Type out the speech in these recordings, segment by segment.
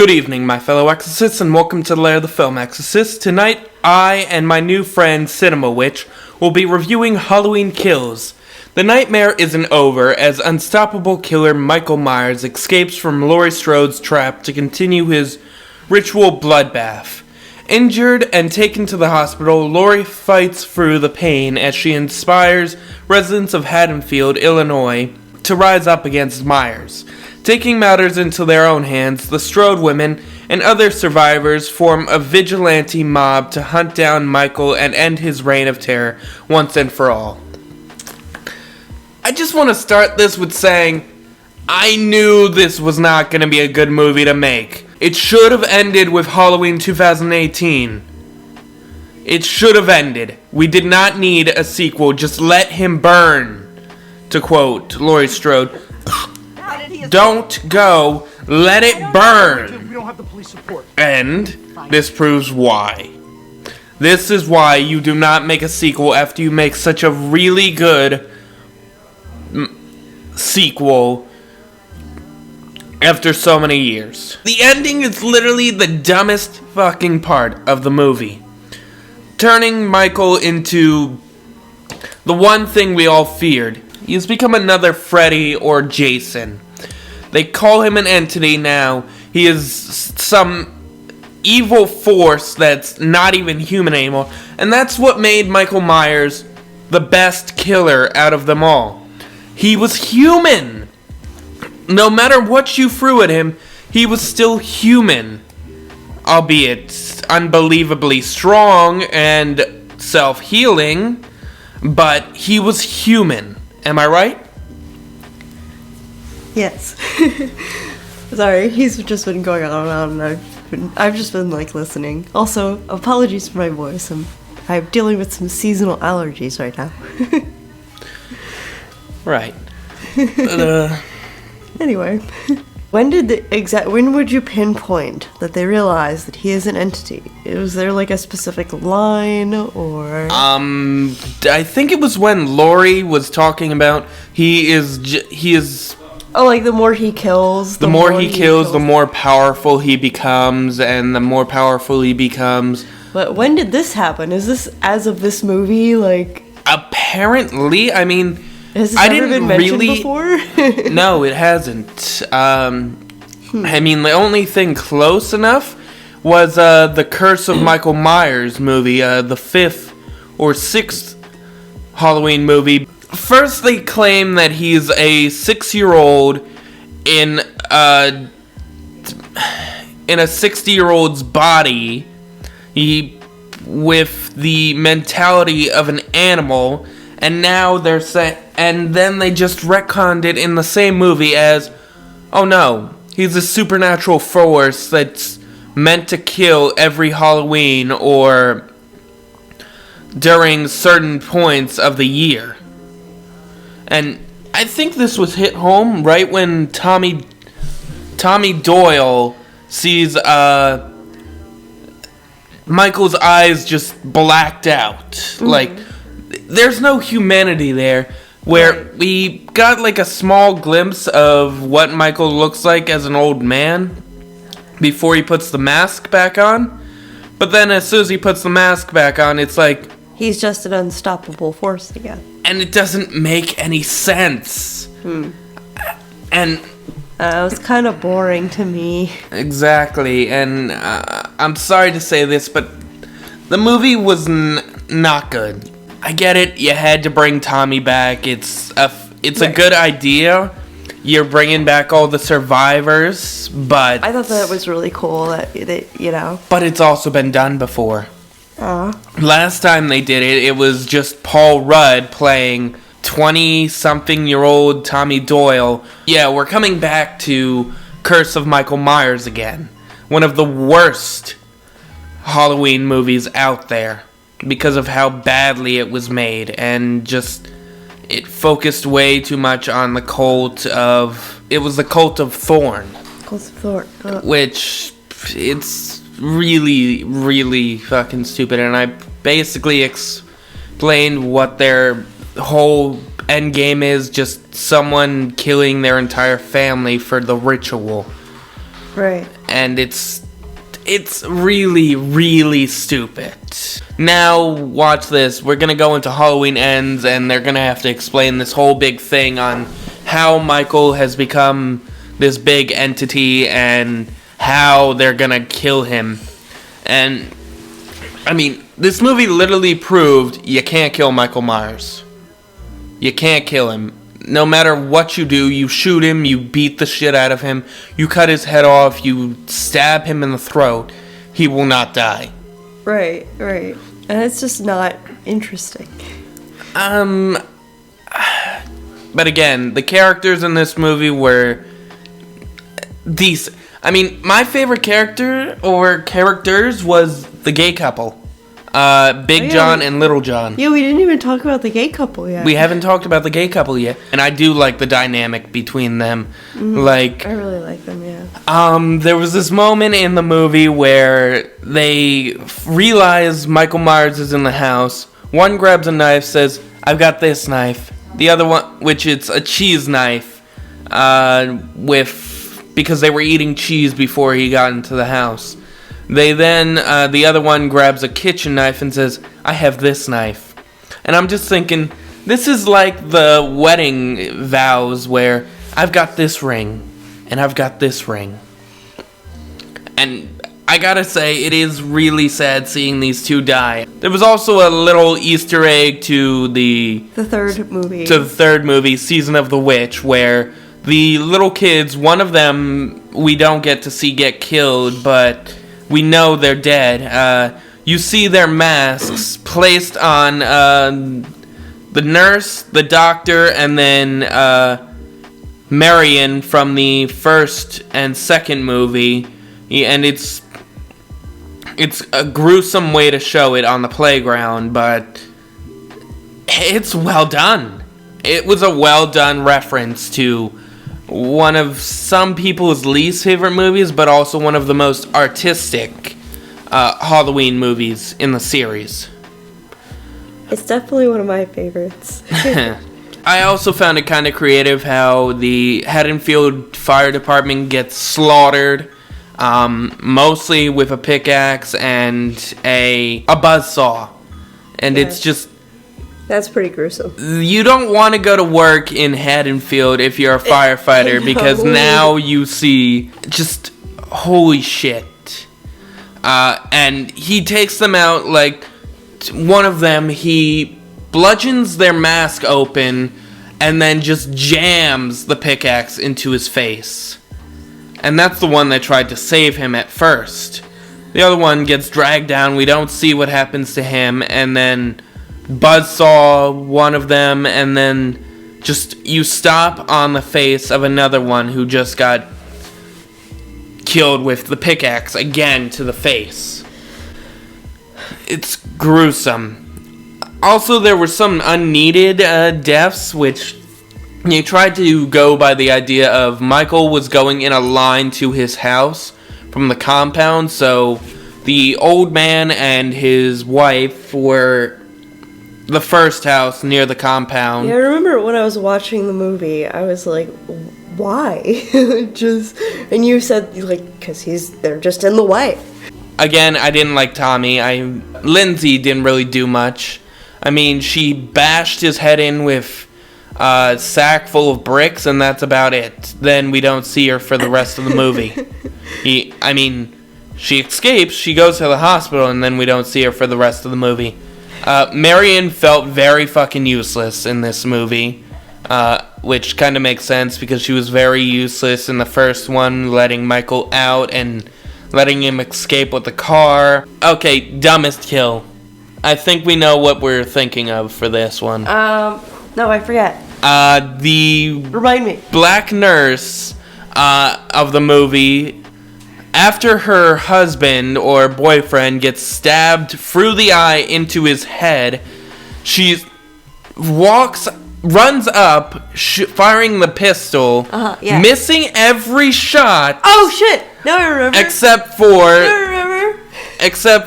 Good evening, my fellow exorcists, and welcome to the Lair of the Film Exorcist. Tonight, I and my new friend, Cinema Witch, will be reviewing Halloween Kills. The nightmare isn't over as unstoppable killer Michael Myers escapes from Laurie Strode's trap to continue his ritual bloodbath. Injured and taken to the hospital, Laurie fights through the pain as she inspires residents of Haddonfield, Illinois, to rise up against Myers. Taking matters into their own hands, the Strode women and other survivors form a vigilante mob to hunt down Michael and end his reign of terror once and for all. I just want to start this with saying, I knew this was not going to be a good movie to make. It should have ended with Halloween 2018. It should have ended. We did not need a sequel, just let him burn. To quote Laurie Strode, "Don't go, let it burn." We don't have the police support. And this proves why. This is why you do not make a sequel after you make such a really good sequel after so many years. The ending is literally the dumbest fucking part of the movie. Turning Michael into the one thing we all feared. He has become another Freddy or Jason. They call him an entity now. He is some evil force that's not even human anymore. And that's what made Michael Myers the best killer out of them all. He was human. No matter what you threw at him, he was still human. Albeit unbelievably strong and self-healing, but he was human. Am I right? Yes. Sorry, he's just been going on and I've just been like listening. Also, apologies for my voice. I'm dealing with some seasonal allergies right now. Right. Anyway, when would you pinpoint that they realized that he is an entity? Was there like a specific line or? I think it was when Laurie was talking about he is. Oh, like the more he kills, the more he kills, the more powerful he becomes, and the more powerful he becomes. But when did this happen? Is this as of this movie? Like apparently, I mean, has this ever been mentioned before? No, it hasn't. I mean, the only thing close enough was the Curse of Michael Myers movie, the 5th or 6th Halloween movie. First, they claim that he's a 6-year-old in a 60-year-old's body, with the mentality of an animal, and now they're and then they just retconned it in the same movie as, oh no, he's a supernatural force that's meant to kill every Halloween or during certain points of the year. And I think this was hit home right when Tommy Doyle sees Michael's eyes just blacked out. Mm-hmm. Like, there's no humanity there. Where we got like a small glimpse of what Michael looks like as an old man before he puts the mask back on. But then as soon as he puts the mask back on, it's like he's just an unstoppable force again. And it doesn't make any sense. And it was kind of boring to me. Exactly. And I'm sorry to say this, but the movie was not good. I get it. You had to bring Tommy back. It's a good idea. You're bringing back all the survivors, but I thought that was really cool. That. But it's also been done before. Last time they did it, it was just Paul Rudd playing 20-something-year-old Tommy Doyle. Yeah, we're coming back to Curse of Michael Myers again. One of the worst Halloween movies out there because of how badly it was made, and just it focused way too much on the cult of Thorn. Cult of Thorn. Which it's really, really fucking stupid, and I basically explained what their whole end game is, just someone killing their entire family for the ritual. Right. and it's really, really stupid. Now, watch this. We're gonna go into Halloween Ends, and they're gonna have to explain this whole big thing on how Michael has become this big entity and how they're gonna kill him. And, I mean, this movie literally proved you can't kill Michael Myers. You can't kill him. No matter what you do, you shoot him, you beat the shit out of him, you cut his head off, you stab him in the throat, he will not die. Right. And it's just not interesting. But again, the characters in this movie were decent. I mean, my favorite character or characters was the gay couple. Big John and Little John. Yeah, we didn't even talk about the gay couple yet. We haven't talked about the gay couple yet. And I do like the dynamic between them. Like, I really like them, yeah. There was this moment in the movie where they realize Michael Myers is in the house. One grabs a knife, says, "I've got this knife." The other one, which it's a cheese knife, because they were eating cheese before he got into the house. They then, the other one grabs a kitchen knife and says, "I have this knife." And I'm just thinking, this is like the wedding vows where I've got this ring, and I've got this ring. And I gotta say, it is really sad seeing these two die. There was also a little Easter egg to the third movie. To the third movie, Season of the Witch, where the little kids, one of them we don't get to see get killed, but we know they're dead. You see their masks placed on the nurse, the doctor, and then Marion from the first and second movie. And it's a gruesome way to show it on the playground, but it's well done. It was a well done reference to one of some people's least favorite movies, but also one of the most artistic Halloween movies in the series. It's definitely one of my favorites. I also found it kind of creative how the Haddonfield Fire Department gets slaughtered, mostly with a pickaxe and a buzzsaw. And Yeah. it's just... That's pretty gruesome. You don't want to go to work in Haddonfield if you're a firefighter, because now you see just holy shit. And he takes them out, like, one of them, he bludgeons their mask open and then just jams the pickaxe into his face. And that's the one that tried to save him at first. The other one gets dragged down, we don't see what happens to him, and then buzzsaw one of them, and then just you stop on the face of another one who just got killed with the pickaxe again to the face. It's gruesome. Also, there were some unneeded deaths, which you tried to go by the idea of Michael was going in a line to his house from the compound, so the old man and his wife were the first house near the compound. Yeah, I remember when I was watching the movie, I was like, why? And you said, like, because they're just in the way. Again, I didn't like Tommy. Lindsay didn't really do much. I mean, she bashed his head in with a sack full of bricks, and that's about it. Then we don't see her for the rest of the movie. She escapes, she goes to the hospital, and then we don't see her for the rest of the movie. Marion felt very fucking useless in this movie, which kind of makes sense because she was very useless in the first one, letting Michael out and letting him escape with the car. Okay, dumbest kill. I think we know what we're thinking of for this one. No, I forget. Remind me. Black nurse of the movie, after her husband or boyfriend gets stabbed through the eye into his head, she runs up, firing the pistol, missing every shot. Oh shit! Now I remember. Except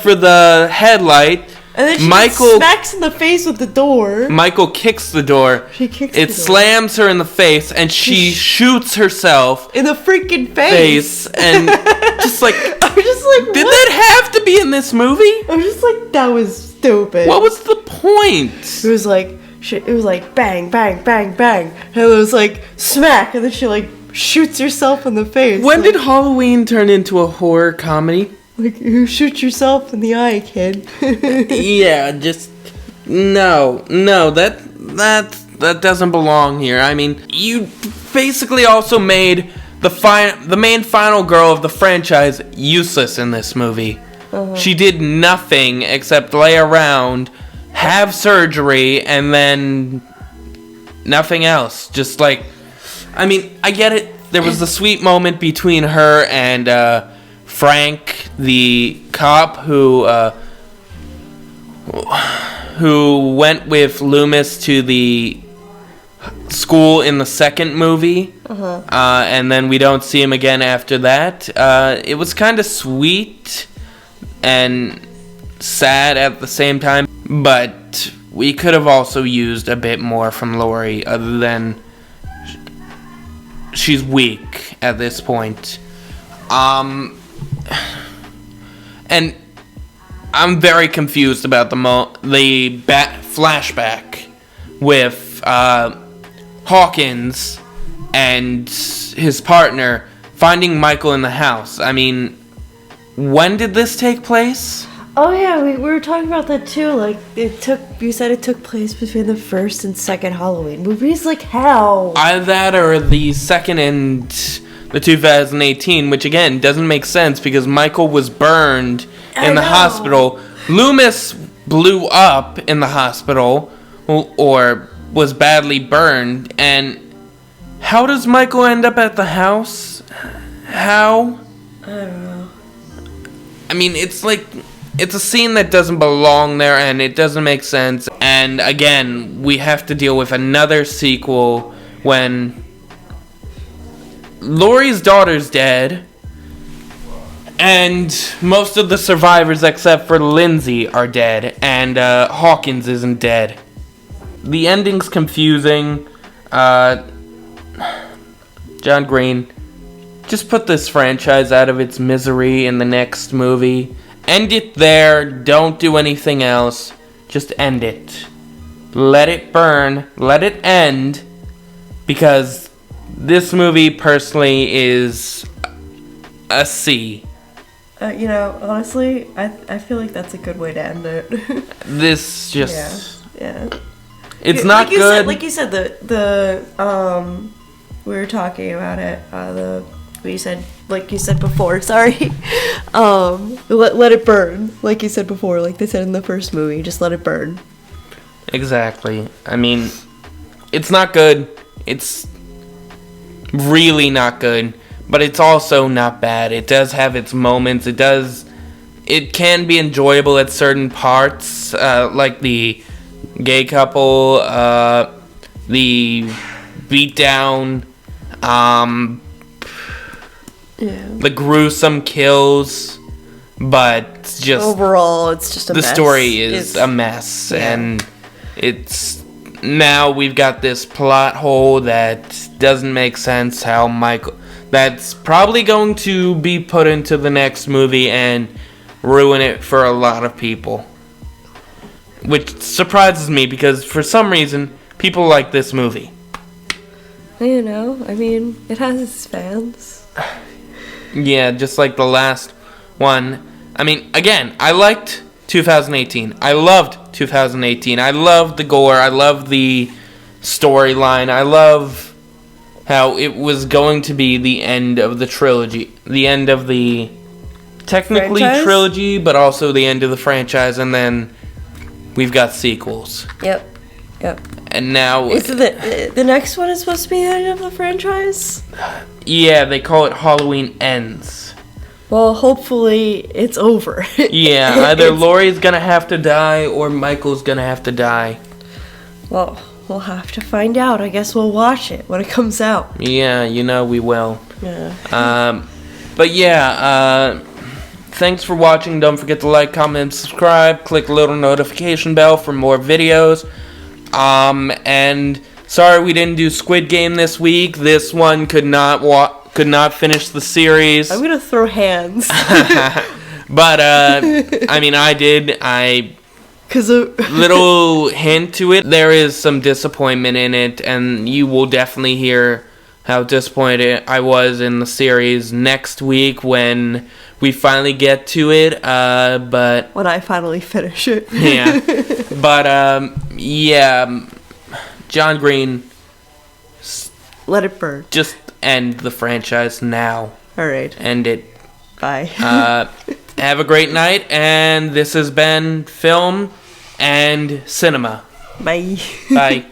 for the headlight. And then she Michael smacks in the face with the door. Michael kicks the door. She kicks it the door. slams her in the face, and she shoots herself in the freaking face. And just like, I was just like, did what? that have to be in this movie? I was just like, that was stupid. What was the point? It was like bang, bang, bang, bang, and it was like smack, and then she like shoots herself in the face. When like, did Halloween turn into a horror comedy? like you shoot yourself in the eye, kid? Yeah, just no, that doesn't belong here. I mean, you basically also made the main final girl of the franchise useless in this movie. She did nothing except lay around, have surgery, and then nothing else. Just like, I mean, I get it. There was the sweet moment between her and Frank, the cop who went with Loomis to the school in the second movie, and then we don't see him again after that. It was kind of sweet and sad at the same time, but we could have also used a bit more from Laurie, other than she's weak at this point. And I'm very confused about the flashback with Hawkins and his partner finding Michael in the house. I mean, when did this take place? Oh yeah, we were talking about that too. Like you said it took place between the first and second Halloween movies. Like how? Either that or the second and the 2018, which again doesn't make sense because Michael was burned in the hospital. Loomis blew up in the hospital or was badly burned. And how does Michael end up at the house? How? I don't know. I mean, it's like, it's a scene that doesn't belong there and it doesn't make sense. And again, we have to deal with another sequel when Laurie's daughter's dead, and most of the survivors except for Lindsay are dead, and Hawkins isn't dead. The ending's confusing. John Green, just put this franchise out of its misery in the next movie. End it there. Don't do anything else. Just end it. Let it burn. Let it end. Because this movie, personally, is a C. Honestly, I feel like that's a good way to end it. This just... Yeah. It's not good. Like you said, we were talking about it, like you said before, sorry. Let it burn, like you said before, like they said in the first movie, just let it burn. Exactly. I mean, it's not good. It's really not good, but it's also not bad. It does have its moments. It can be enjoyable at certain parts, like the gay couple, the beatdown, the gruesome kills, but just overall, it's just a mess. The story is a mess, and it's now we've got this plot hole that doesn't make sense. How Michael, that's probably going to be put into the next movie and ruin it for a lot of people, which surprises me because for some reason people like this movie. I mean, it has its fans. Yeah, just like the last one. I mean, again, I liked 2018. I loved 2018. I loved the gore. I loved the storyline. I love how it was going to be the end of the trilogy. The end of the technically trilogy, but also the end of the franchise. And then we've got sequels. Yep. And now... Is the next one is supposed to be the end of the franchise? Yeah, they call it Halloween Ends. Well, hopefully it's over. Yeah, either Laurie's gonna have to die or Michael's gonna have to die. Well, we'll have to find out. I guess we'll watch it when it comes out. Yeah, we will. Yeah. But yeah, thanks for watching. Don't forget to like, comment, and subscribe. Click the little notification bell for more videos. And sorry we didn't do Squid Game this week. This one could not finish the series. I'm gonna throw hands. But, I mean, I did. Little hint to it. There is some disappointment in it, and you will definitely hear how disappointed I was in the series next week when we finally get to it. But when I finally finish it. Yeah. But, yeah. John Green. Let it burn. Just end the franchise now. Alright. End it. Bye. Have a great night, and this has been Film and Cinema. Bye. Bye.